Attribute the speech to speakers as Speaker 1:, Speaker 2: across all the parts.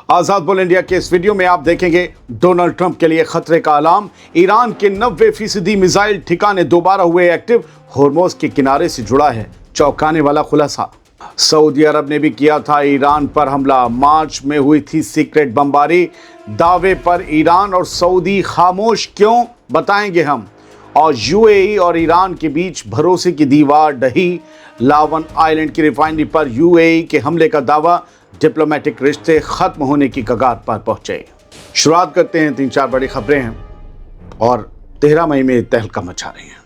Speaker 1: आजाद बोल इंडिया के इस वीडियो में आप देखेंगे डोनाल्ड ट्रंप के लिए खतरे का अलार्म, ईरान के 90% मिसाइल ठिकाने दोबारा हुए एक्टिव, होर्मुज के किनारे से जुड़ा है चौंकाने वाला खुलासा। सऊदी अरब ने भी किया था ईरान पर हमला, मार्च में हुई थी सीक्रेट बमबारी। दावे पर ईरान और सऊदी खामोश क्यों, बताएंगे हम। और यूएई और ईरान के बीच भरोसे की दीवार ढही, लावन आइलैंड की रिफाइनरी पर यूएई के हमले का दावा, डिप्लोमेटिक रिश्ते खत्म होने की कगार पर पहुंचे। शुरुआत करते हैं, 3-4 बड़ी खबरें हैं और 13 मई में तहलका मचा रही हैं।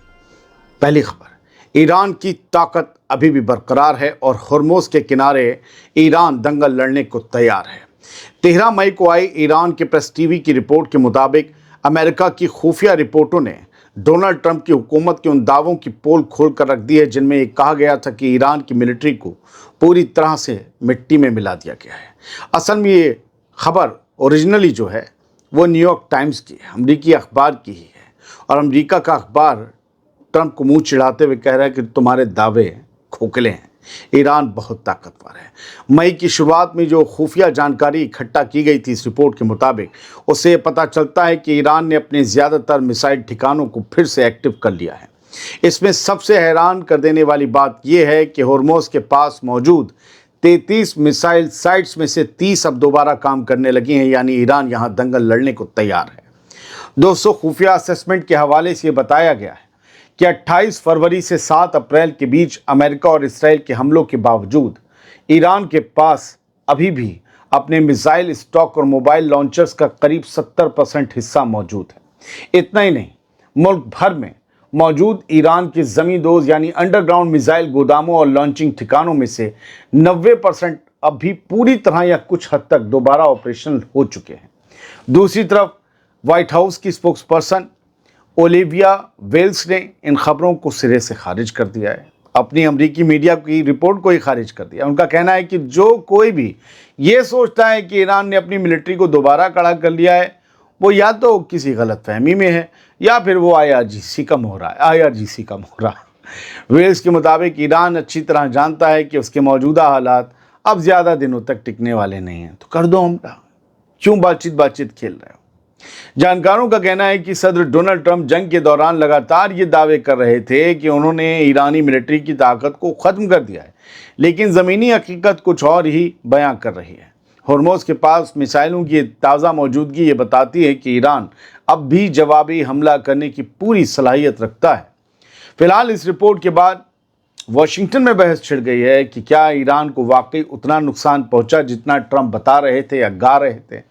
Speaker 1: पहली खबर, ईरान की ताकत अभी भी बरकरार है और होर्मुज के किनारे ईरान दंगल लड़ने को तैयार है। 13 मई को आई ईरान के प्रेस टीवी की रिपोर्ट के मुताबिक अमेरिका की खुफिया रिपोर्टों ने डोनाल्ड ट्रंप की हुकूमत के उन दावों की पोल खोल कर रख दी है जिनमें ये कहा गया था कि ईरान की मिलिट्री को पूरी तरह से मिट्टी में मिला दिया गया है। असल में ये खबर ओरिजिनली जो है वो न्यूयॉर्क टाइम्स की है, अमरीकी अखबार की ही है। और अमरीका का अखबार ट्रंप को मुंह चिढ़ाते हुए कह रहा है कि तुम्हारे दावे खोखले हैं, ईरान बहुत ताकतवर है। मई की शुरुआत में जो खुफिया जानकारी इकट्ठा की गई थी इस रिपोर्ट के मुताबिक, उससे पता चलता है कि ईरान ने अपने ज़्यादातर मिसाइल ठिकानों को फिर से एक्टिव कर लिया है। इसमें सबसे हैरान कर देने वाली बात यह है कि होर्मुज के पास मौजूद 33 मिसाइल साइट्स में से 30 अब दोबारा काम करने लगी हैं, यानी ईरान यहाँ दंगल लड़ने को तैयार है। दोस्तों, खुफिया असेसमेंट के हवाले से बताया गया है कि 28 फरवरी से 7 अप्रैल के बीच अमेरिका और इसराइल के हमलों के बावजूद ईरान के पास अभी भी अपने मिसाइल स्टॉक और मोबाइल लॉन्चर्स का करीब 70% हिस्सा मौजूद है। इतना ही नहीं, मुल्क भर में मौजूद ईरान के ज़मींदोज़ यानी अंडरग्राउंड मिसाइल गोदामों और लॉन्चिंग ठिकानों में से 90% अब भी पूरी तरह या कुछ हद तक दोबारा ऑपरेशनल हो चुके हैं। दूसरी तरफ व्हाइट हाउस की स्पोक्सपर्सन ओलिविया वेल्स ने इन खबरों को सिरे से खारिज कर दिया है, अपनी अमरीकी मीडिया की रिपोर्ट को ही खारिज कर दिया। उनका कहना है कि जो कोई भी ये सोचता है कि ईरान ने अपनी मिलिट्री को दोबारा खड़ा कर लिया है, वो या तो किसी गलतफहमी में है या फिर वो आईआरजीसी का मोहरा। वेल्स के मुताबिक ईरान अच्छी तरह जानता है कि उसके मौजूदा हालात अब ज़्यादा दिनों तक टिकने वाले नहीं हैं, तो कर दो हमला, क्यों बातचीत खेल रहे हो। जानकारों का कहना है कि सदर डोनाल्ड ट्रंप जंग के दौरान लगातार ये दावे कर रहे थे कि उन्होंने ईरानी मिलिट्री की ताकत को ख़त्म कर दिया है, लेकिन ज़मीनी हकीकत कुछ और ही बयां कर रही है। होर्मुज के पास मिसाइलों की ताज़ा मौजूदगी ये बताती है कि ईरान अब भी जवाबी हमला करने की पूरी सलाहियत रखता है। फिलहाल इस रिपोर्ट के बाद वाशिंगटन में बहस छिड़ गई है कि क्या ईरान को वाकई उतना नुकसान पहुंचा जितना ट्रंप बता रहे थे या गा रहे थे।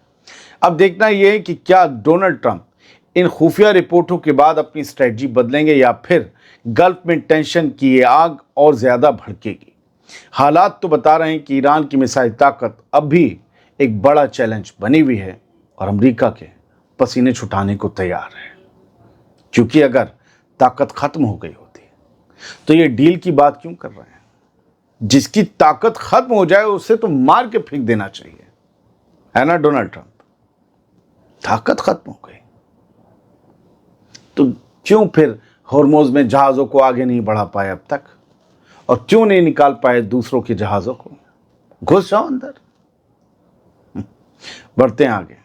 Speaker 1: अब देखना यह है कि क्या डोनाल्ड ट्रंप इन खुफिया रिपोर्टों के बाद अपनी स्ट्रेटजी बदलेंगे या फिर गल्फ में टेंशन की ये आग और ज़्यादा भड़केगी। हालात तो बता रहे हैं कि ईरान की मिसाइल ताकत अब भी एक बड़ा चैलेंज बनी हुई है और अमेरिका के पसीने छुटाने को तैयार है, क्योंकि अगर ताकत ख़त्म हो गई होती तो ये डील की बात क्यों कर रहे हैं। जिसकी ताकत ख़त्म हो जाए उसे तो मार के फेंक देना चाहिए, है ना डोनाल्ड ट्रंप। ताकत खत्म हो गई तो क्यों फिर होर्मुज में जहाज़ों को आगे नहीं बढ़ा पाए अब तक, और क्यों नहीं निकाल पाए दूसरों के जहाज़ों को। घुस जाओ अंदर। बढ़ते हैं आगे।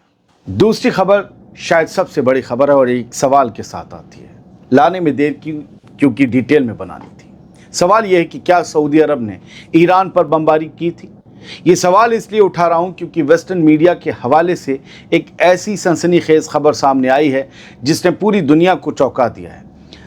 Speaker 1: दूसरी खबर शायद सबसे बड़ी खबर है और एक सवाल के साथ आती है। लाने में देर क्योंकि डिटेल में बनानी थी। सवाल यह है कि क्या सऊदी अरब ने ईरान पर बमबारी की थी। ये सवाल इसलिए उठा रहा हूँ क्योंकि वेस्टर्न मीडिया के हवाले से एक ऐसी सनसनीखेज खबर सामने आई है जिसने पूरी दुनिया को चौंका दिया है।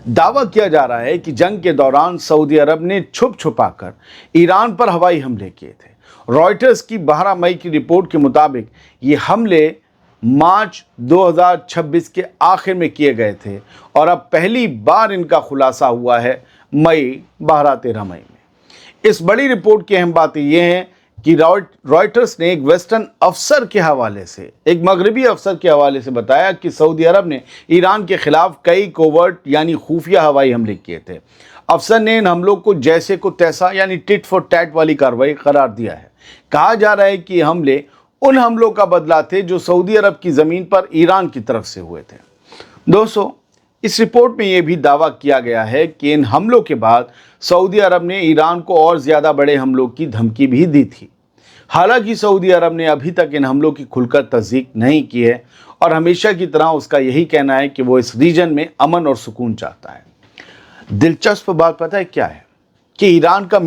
Speaker 1: दावा किया जा रहा है कि जंग के दौरान सऊदी अरब ने छुपाकर ईरान पर हवाई हमले किए थे। रॉयटर्स की 12 मई की रिपोर्ट के मुताबिक ये हमले मार्च 2026 के आखिर में किए गए थे और अब पहली बार इनका खुलासा हुआ है मई 12-13 मई में। इस बड़ी रिपोर्ट की अहम बात यह है कि रॉयटर्स ने एक वेस्टर्न अफसर के हवाले से, एक मगरबी अफसर के हवाले से बताया कि सऊदी अरब ने ईरान के खिलाफ कई कोवर्ट यानी खुफिया हवाई हमले किए थे। अफसर ने इन हमलों को जैसे को तैसा यानी टिट फॉर टैट वाली कार्रवाई करार दिया है। कहा जा रहा है कि ये हमले उन हमलों का बदला थे जो सऊदी अरब की ज़मीन पर ईरान की तरफ से हुए थे। दोस्तों, इस रिपोर्ट में यह भी दावा किया गया है कि इन हमलों के बाद सऊदी अरब ने ईरान को और ज़्यादा बड़े हमलों की धमकी भी दी थी। हालांकि सऊदी अरब ने अभी तक इन हमलों की खुलकर तस्दीक नहीं की है और हमेशा की तरह उसका यही कहना है कि वो इस रीजन में अमन और सुकून चाहता है। दिलचस्प बात पता है क्या है कि ईरान का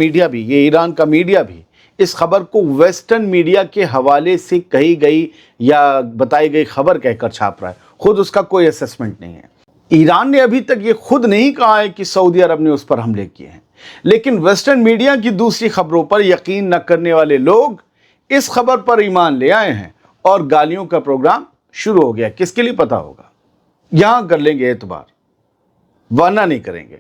Speaker 1: मीडिया भी इस खबर को वेस्टर्न मीडिया के हवाले से कही गई या बताई गई खबर कहकर छाप रहा है, खुद उसका कोई असेसमेंट नहीं है। ईरान ने अभी तक ये खुद नहीं कहा है कि सऊदी अरब ने उस पर हमले किए हैं, लेकिन वेस्टर्न मीडिया की दूसरी खबरों पर यकीन न करने वाले लोग इस खबर पर ईमान ले आए हैं और गालियों का प्रोग्राम शुरू हो गया। किसके लिए पता होगा? यहां कर लेंगे एतबार, वरना नहीं करेंगे।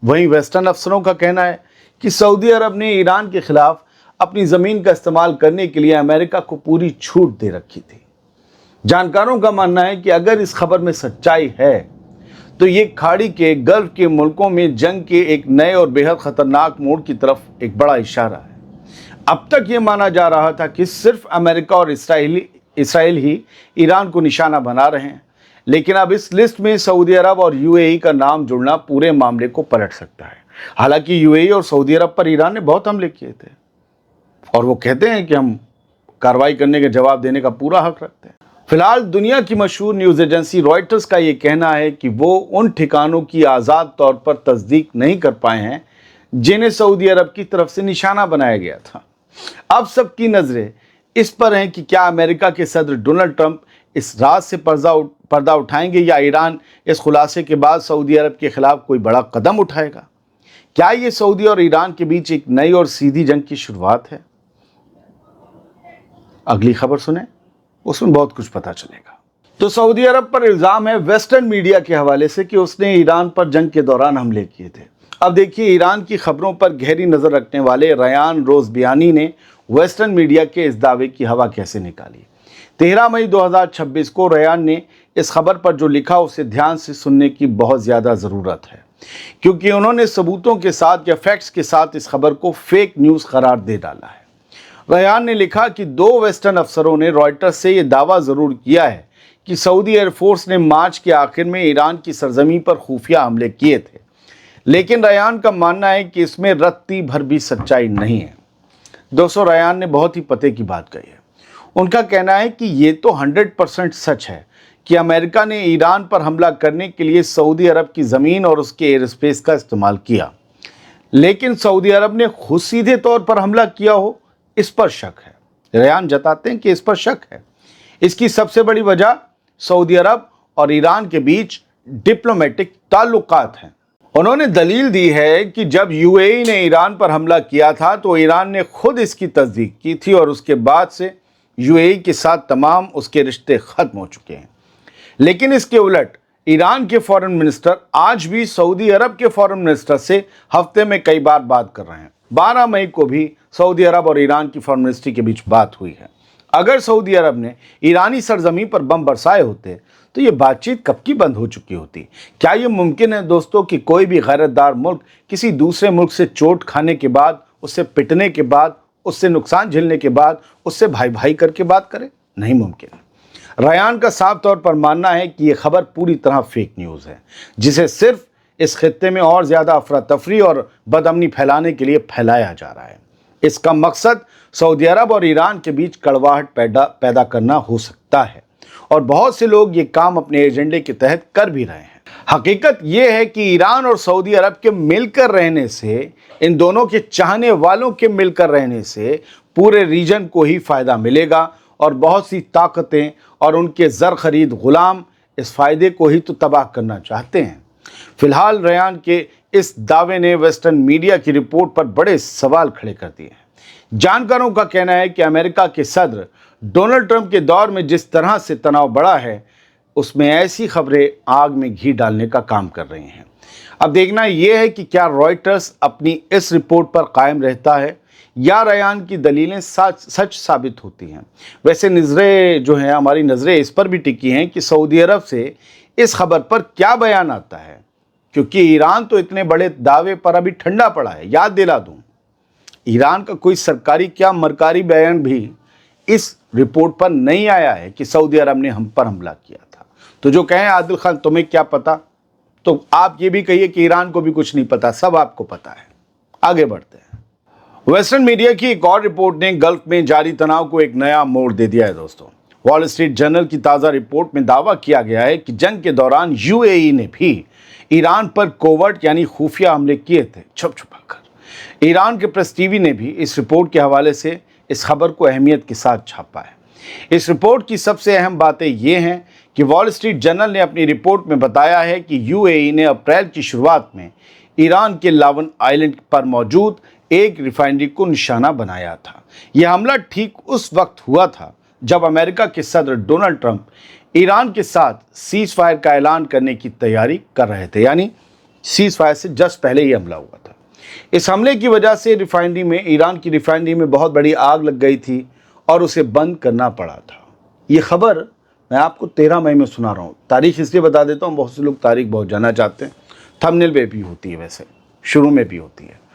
Speaker 1: वहीं वेस्टर्न अफसरों का कहना है कि सऊदी अरब ने ईरान के खिलाफ अपनी जमीन का इस्तेमाल करने के लिए अमेरिका को पूरी छूट दे रखी थी। जानकारों का मानना है कि अगर इस खबर में सच्चाई है तो ये खाड़ी के गल्फ के मुल्कों में जंग के एक नए और बेहद खतरनाक मोड़ की तरफ एक बड़ा इशारा है। अब तक ये माना जा रहा था कि सिर्फ अमेरिका और इसराइल ही ईरान को निशाना बना रहे हैं, लेकिन अब इस लिस्ट में सऊदी अरब और यूएई का नाम जुड़ना पूरे मामले को पलट सकता है। हालांकि यूएई और सऊदी अरब पर ईरान ने बहुत हमले किए थे और वो कहते हैं कि हम कार्रवाई करने के जवाब देने का पूरा हक रखते हैं। फिलहाल दुनिया की मशहूर न्यूज़ एजेंसी रॉयटर्स का ये कहना है कि वो उन ठिकानों की आज़ाद तौर पर तस्दीक नहीं कर पाए हैं जिन्हें सऊदी अरब की तरफ से निशाना बनाया गया था। अब सबकी नज़रें इस पर हैं कि क्या अमेरिका के सदर डोनाल्ड ट्रंप इस राज से पर्दा उठाएंगे या ईरान इस खुलासे के बाद सऊदी अरब के खिलाफ कोई बड़ा कदम उठाएगा। क्या ये सऊदी और ईरान के बीच एक नई और सीधी जंग की शुरुआत है? अगली खबर सुने, उसमें बहुत कुछ पता चलेगा। तो सऊदी अरब पर इल्ज़ाम है वेस्टर्न मीडिया के हवाले से कि उसने ईरान पर जंग के दौरान हमले किए थे। अब देखिए, ईरान की खबरों पर गहरी नज़र रखने वाले रयान रोज़बियानी ने वेस्टर्न मीडिया के इस दावे की हवा कैसे निकाली। 13 मई 2026 को रयान ने इस खबर पर जो लिखा उसे ध्यान से सुनने की बहुत ज़्यादा ज़रूरत है, क्योंकि उन्होंने सबूतों के साथ या फैक्ट्स के साथ इस खबर को फेक न्यूज़ करार दे डाला है। रयान ने लिखा कि 2 वेस्टर्न अफसरों ने रॉयटर्स से ये दावा ज़रूर किया है कि सऊदी एयरफोर्स ने मार्च के आखिर में ईरान की सरजमी पर खुफिया हमले किए थे, लेकिन रयान का मानना है कि इसमें रत्ती भर भी सच्चाई नहीं है। दोस्तों, रयान ने बहुत ही पते की बात कही है। उनका कहना है कि ये तो 100% सच है कि अमेरिका ने ईरान पर हमला करने के लिए सऊदी अरब की ज़मीन और उसके एयर स्पेस का इस्तेमाल किया, लेकिन सऊदी अरब ने खुद सीधे तौर पर हमला किया हो, इस पर शक है। रयान जताते हैं कि इस पर शक है। इसकी सबसे बड़ी वजह सऊदी अरब और ईरान के बीच डिप्लोमेटिक ताल्लुकात हैं। उन्होंने दलील दी है कि जब यूएई ने ईरान पर हमला किया था तो ईरान ने खुद इसकी तस्दीक की थी और उसके बाद से यूएई के साथ तमाम उसके रिश्ते ख़त्म हो चुके हैं। लेकिन इसके उलट ईरान के फॉरेन मिनिस्टर आज भी सऊदी अरब के फॉरेन मिनिस्टर से हफ्ते में कई बार बात कर रहे हैं। 12 मई को भी सऊदी अरब और ईरान की फॉरेन मिनिस्ट्री के बीच बात हुई है। अगर सऊदी अरब ने ईरानी सरजमीन पर बम बरसाए होते तो ये बातचीत कब की बंद हो चुकी होती। क्या ये मुमकिन है दोस्तों कि कोई भी गैरतदार मुल्क किसी दूसरे मुल्क से चोट खाने के बाद, उससे पिटने के बाद, उससे नुकसान झेलने के बाद उससे भाई भाई करके बात करे? नहीं मुमकिन। रयान का साफ तौर पर मानना है कि ये खबर पूरी तरह फेक न्यूज़ है, जिसे सिर्फ इस खित्ते में और ज़्यादा अफरा तफरी और बदअमनी फैलाने के लिए फैलाया जा रहा है। इसका मकसद सऊदी अरब और ईरान के बीच कड़वाहट पैदा करना हो सकता है और बहुत से लोग ये काम अपने एजेंडे के तहत कर भी रहे हैं। हकीकत ये है कि ईरान और सऊदी अरब के मिलकर रहने से, इन दोनों के चाहने वालों के मिलकर रहने से पूरे रीजन को ही फ़ायदा मिलेगा और बहुत सी ताकतें और उनके ज़र खरीद गुलाम इस फ़ायदे को ही तो तबाह करना चाहते हैं। फिलहाल रयान के इस दावे ने वेस्टर्न मीडिया की रिपोर्ट पर बड़े सवाल खड़े कर दिए हैं। जानकारों का कहना है कि अमेरिका के सदर डोनाल्ड ट्रंप के दौर में जिस तरह से तनाव बढ़ा है, उसमें ऐसी खबरें आग में घी डालने का काम कर रही हैं। अब देखना यह है कि क्या रॉयटर्स अपनी इस रिपोर्ट पर कायम रहता है या रयान की दलीलें सच साबित होती हैं। वैसे नज़रें जो हैं, हमारी नज़रें इस पर भी टिकी हैं कि सऊदी अरब से इस खबर पर क्या बयान आता है, क्योंकि ईरान तो इतने बड़े दावे पर अभी ठंडा पड़ा है। याद दिला दूं, ईरान का कोई सरकारी क्या मरकारी बयान भी इस रिपोर्ट पर नहीं आया है कि सऊदी अरब ने हम पर हमला किया था। तो जो कहें आदिल खान तुम्हें क्या पता, तो आप ये भी कहिए कि ईरान को भी कुछ नहीं पता, सब आपको पता है। आगे बढ़ते हैं। वेस्टर्न मीडिया की एक और रिपोर्ट ने गल्फ में जारी तनाव को एक नया मोड़ दे दिया है दोस्तों। वॉल स्ट्रीट जर्नल की ताज़ा रिपोर्ट में दावा किया गया है कि जंग के दौरान यूएई ने भी ईरान पर कोवर्ट यानी खुफिया हमले किए थे छुप छुपा कर। ईरान के प्रेस टीवी ने भी इस रिपोर्ट के हवाले से इस खबर को अहमियत के साथ छापा है। इस रिपोर्ट की सबसे अहम बातें ये हैं कि वॉल स्ट्रीट जर्नल ने अपनी रिपोर्ट में बताया है कि यूएई ने अप्रैल की शुरुआत में ईरान के लावन आइलैंड पर मौजूद एक रिफाइनरी को निशाना बनाया था। यह हमला ठीक उस वक्त हुआ था जब अमेरिका के सदर डोनाल्ड ट्रंप ईरान के साथ सीज फायर का ऐलान करने की तैयारी कर रहे थे, यानी सीज फायर से जस्ट पहले ही हमला हुआ था। इस हमले की वजह से ईरान की रिफाइनरी में बहुत बड़ी आग लग गई थी और उसे बंद करना पड़ा था। ये खबर मैं आपको 13 मई में सुना रहा हूँ। तारीख इसलिए बता देता हूँ, बहुत से लोग तारीख बहुत जानना चाहते हैं। थंबनेल में भी होती है, वैसे शुरू में भी होती है।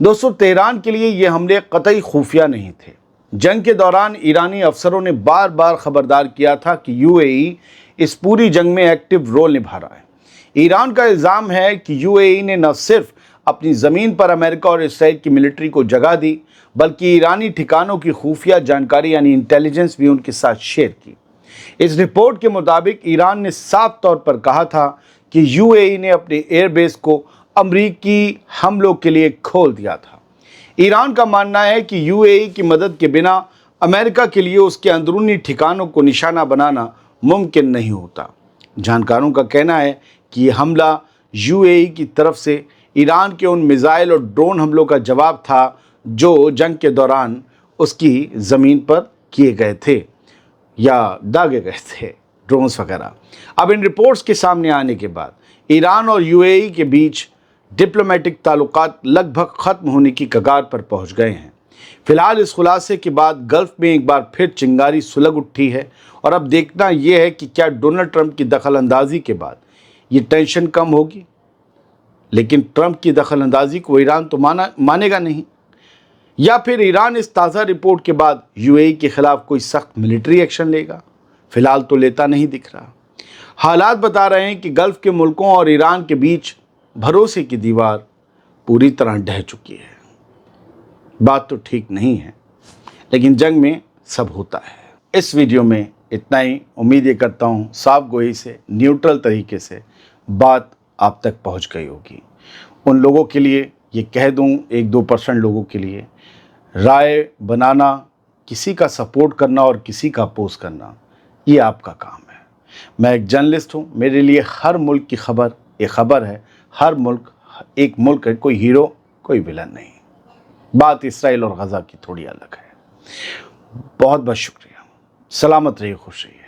Speaker 1: दोस्तों, तेहरान के लिए ये हमले कतई खुफिया नहीं थे। जंग के दौरान ईरानी अफसरों ने बार बार खबरदार किया था कि यूएई इस पूरी जंग में एक्टिव रोल निभा रहा है। ईरान का इल्ज़ाम है कि यूएई ने न सिर्फ अपनी ज़मीन पर अमेरिका और इसराइल की मिलिट्री को जगह दी, बल्कि ईरानी ठिकानों की खुफिया जानकारी यानी इंटेलिजेंस भी उनके साथ शेयर की। इस रिपोर्ट के मुताबिक ईरान ने साफ तौर पर कहा था कि यूएई ने अपने एयरबेस को अमरीकी हमलों के लिए खोल दिया था। ईरान का मानना है कि यूएई की मदद के बिना अमेरिका के लिए उसके अंदरूनी ठिकानों को निशाना बनाना मुमकिन नहीं होता। जानकारों का कहना है कि यह हमला यूएई की तरफ से ईरान के उन मिसाइल और ड्रोन हमलों का जवाब था जो जंग के दौरान उसकी ज़मीन पर किए गए थे या दागे गए थे, ड्रोन्स वगैरह। अब इन रिपोर्ट्स के सामने आने के बाद ईरान और यूएई के बीच डिप्लोमेटिक ताल्लुकात लगभग ख़त्म होने की कगार पर पहुंच गए हैं। फिलहाल इस खुलासे के बाद गल्फ में एक बार फिर चिंगारी सुलग उठी है और अब देखना यह है कि क्या डोनाल्ड ट्रंप की दखल अंदाजी के बाद ये टेंशन कम होगी। लेकिन ट्रंप की दखल अंदाजी को ईरान तो मानेगा नहीं, या फिर ईरान इस ताज़ा रिपोर्ट के बाद यूएई के खिलाफ कोई सख्त मिलिट्री एक्शन लेगा। फिलहाल तो लेता नहीं दिख रहा। हालात बता रहे हैं कि गल्फ के मुल्कों और ईरान के बीच भरोसे की दीवार पूरी तरह ढह चुकी है। बात तो ठीक नहीं है, लेकिन जंग में सब होता है। इस वीडियो में इतना ही। उम्मीद ये करता हूँ साफ गोई से, न्यूट्रल तरीके से बात आप तक पहुँच गई होगी। उन लोगों के लिए ये कह दूँ, 1-2% लोगों के लिए, राय बनाना, किसी का सपोर्ट करना और किसी का अपोज करना, ये आपका काम है। मैं एक जर्नलिस्ट हूँ। मेरे लिए हर मुल्क की खबर एक खबर है। हर मुल्क एक मुल्क है, कोई हीरो कोई विलन नहीं। बात इसराइल और गज़ा की थोड़ी अलग है। बहुत बहुत शुक्रिया। सलामत रहिए, खुश रहिए।